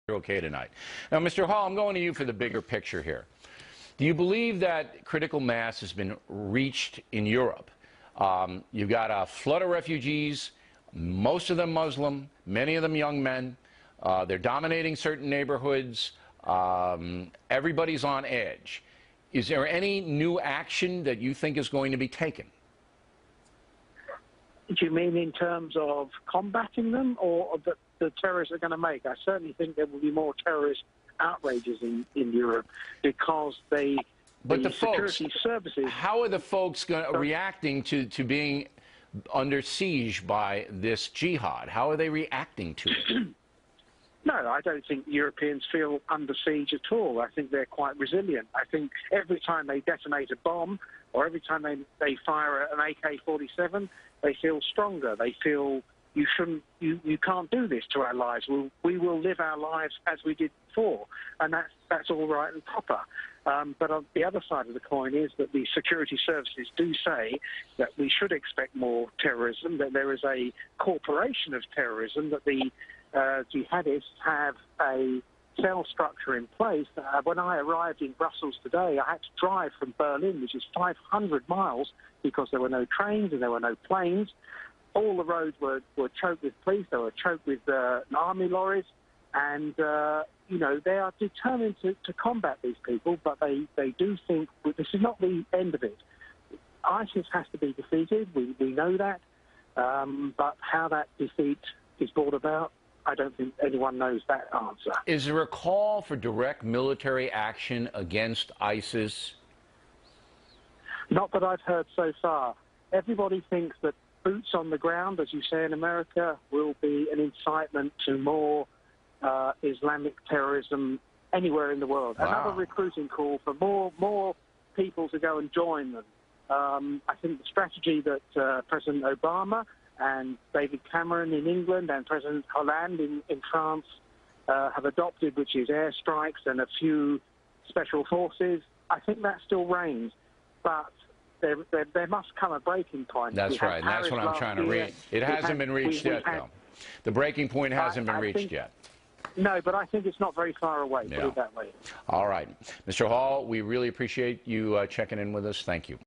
Okay tonight. Now, Mr. Hall, I'm going to you for the bigger picture here. Do you believe that critical mass has been reached in Europe? You've got a flood of refugees, most of them Muslim, many of them young men. They're dominating certain neighborhoods. Everybody's on edge. Is there any new action that you think is going to be taken? Do you mean in terms of combating them, or that the terrorists are going to make? I certainly think there will be more terrorist outrages in Europe because the security services. How are the folks reacting to being under siege by this jihad? How are they reacting to it? No, I don't think Europeans feel under siege at all. I think they're quite resilient. I think every time they detonate a bomb or every time they fire an AK-47, they feel stronger. They feel you can't do this to our lives. We will live our lives as we did before, and that's all right and proper. But on the other side of the coin is that the security services do say that we should expect more terrorism, that there is a corporation of terrorism, that the jihadists have a cell structure in place. When I arrived in Brussels today, I had to drive from Berlin, which is 500 miles, because there were no trains and there were no planes. All the roads were choked with police, they were choked with army lorries, and they are determined to combat these people, but they do think this is not the end of it. ISIS has to be defeated, we know that, but how that defeat is brought about, I don't think anyone knows that answer. Is there a call for direct military action against ISIS? Not that I've heard so far. Everybody thinks that boots on the ground, as you say in America, will be an incitement to more Islamic terrorism anywhere in the world. Wow. Another recruiting call for more people to go and join them. I think the strategy that President Obama and David Cameron in England and President Hollande in France have adopted, which is airstrikes and a few special forces, I think that still reigns. But there must come a breaking point. That's right, and that's what I'm trying to reach. It hasn't been reached yet, though. The breaking point hasn't been reached yet. No, but I think it's not very far away, put it that way. All right. Mr. Hall, we really appreciate you checking in with us. Thank you.